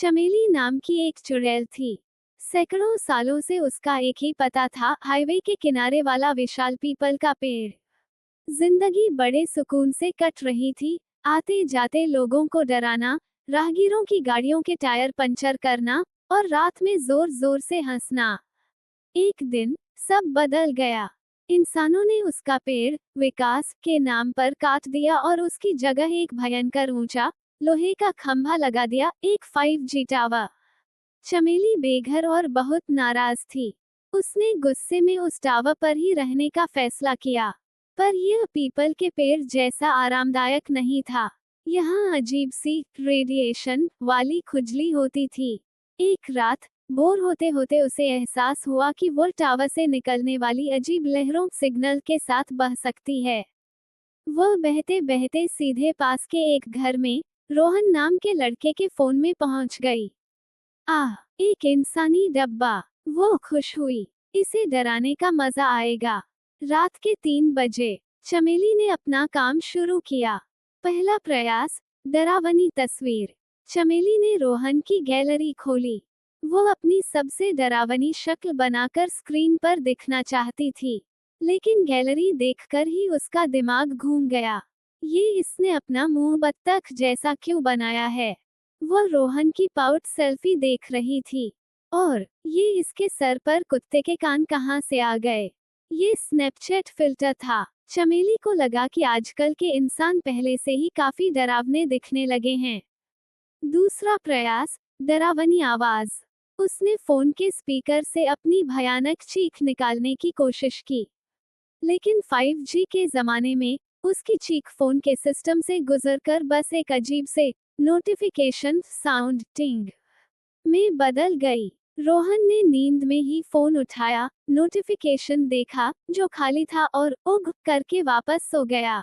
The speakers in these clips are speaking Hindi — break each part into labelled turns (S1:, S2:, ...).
S1: चमेली नाम की एक चुड़ैल थी। सैकड़ों सालों से उसका एक ही पता था, हाईवे के किनारे वाला विशाल पीपल का पेड़। जिंदगी बड़े सुकून से कट रही थी। आते जाते लोगों को डराना, राहगीरों की गाड़ियों के टायर पंचर करना और रात में जोर जोर से हंसना। एक दिन सब बदल गया। इंसानों ने उसका पेड़ विकास के नाम पर काट दिया और उसकी जगह एक भयंकर ऊंचा लोहे का खंभा लगा दिया, एक 5G टावर। चमेली बेघर और बहुत नाराज थी। उसने गुस्से में उस टावर पर ही रहने का फैसला किया। पर यह पीपल के पेड़ जैसा आरामदायक नहीं था। यहाँ अजीब सी रेडिएशन वाली खुजली होती थी। एक रात बोर होते होते उसे एहसास हुआ कि वो टावर से निकलने वाली अजीब लहरों सिग्नल के साथ बह सकती है। वह बहते बहते सीधे पास के एक घर में रोहन नाम के लड़के के फोन में पहुंच गई। आह, एक इंसानी डब्बा। वो खुश हुई। इसे डराने का मजा आएगा। रात के 3 बजे चमेली ने अपना काम शुरू किया। पहला प्रयास, डरावनी तस्वीर। चमेली ने रोहन की गैलरी खोली। वो अपनी सबसे डरावनी शक्ल बनाकर स्क्रीन पर दिखना चाहती थी, लेकिन गैलरी देखकर ही उसका दिमाग घूम गया। ये इसने अपना मुंह बत्तख जैसा क्यों बनाया है? वह रोहन की पाउट सेल्फी देख रही थी। और ये इसके सर पर कुत्ते के कान कहाँ से आ गए? ये स्नैपचैट फिल्टर था। चमेली को लगा कि आजकल के इंसान पहले से ही काफी डरावने दिखने लगे हैं। दूसरा प्रयास, डरावनी आवाज। उसने फोन के स्पीकर से अपनी भयानक चीख निकालने की कोशिश की, लेकिन 5G के जमाने में उसकी चीख फोन के सिस्टम से गुजरकर बस एक अजीब से नोटिफिकेशन साउंड टिंग में बदल गई। रोहन ने नींद में ही फोन उठाया, नोटिफिकेशन देखा जो खाली था और उग करके वापस सो गया।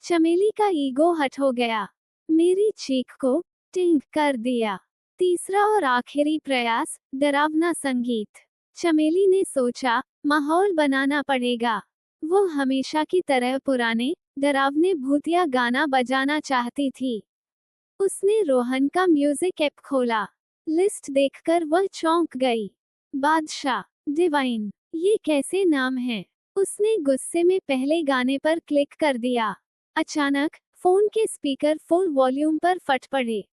S1: चमेली का ईगो हट हो गया। मेरी चीख को टिंग कर दिया। तीसरा और आखिरी प्रयास, डरावना संगीत। चमेली ने सोचा, माहौल बनाना पड़ेगा। वो हमेशा की तरह पुराने डरावने भूतिया गाना बजाना चाहती थी। उसने रोहन का म्यूजिक ऐप खोला। लिस्ट देखकर वह चौंक गई। बादशाह, डिवाइन, ये कैसे नाम है? उसने गुस्से में पहले गाने पर क्लिक कर दिया। अचानक फोन के स्पीकर फुल वॉल्यूम पर फट पड़े।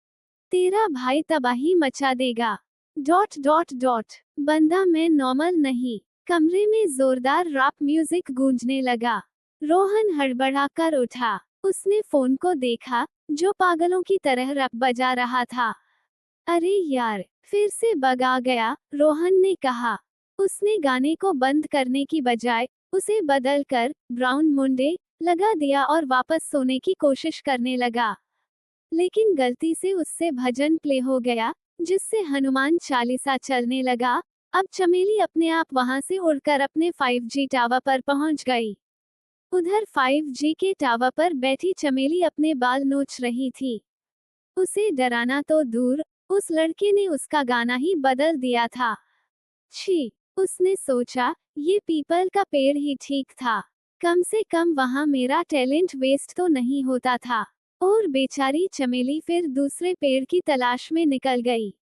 S1: तेरा भाई तबाही मचा देगा। Dot dot dot. बंदा मैं नॉर्मल नहीं। कमरे में जोरदार रैप म्यूजिक गूंजने लगा। रोहन हड़बड़ाकर उठा। उसने फोन को देखा, जो पागलों की तरह रैप बजा रहा था। अरे यार, फिर से बग आ गया, रोहन ने कहा। उसने गाने को बंद करने की बजाय उसे बदलकर ब्राउन मुंडे लगा दिया और वापस सोने की कोशिश करने लगा। लेकिन गलती से उससे भजन प्ले हो गया, जिससे हनुमान चालीसा चलने लगा। अब चमेली अपने आप वहां से उड़कर अपने 5G टावर पर पहुंच गई। उधर 5G के टावर पर बैठी चमेली अपने बाल नोच रही थी। उसे डराना तो दूर, उस लड़के ने उसका गाना ही बदल दिया था। छी, उसने सोचा, ये पीपल का पेड़ ही ठीक था। कम से कम वहां मेरा टैलेंट वेस्ट तो नहीं होता था। और बेचारी चमेली फिर दूसरे पेड़ की तलाश में निकल गई।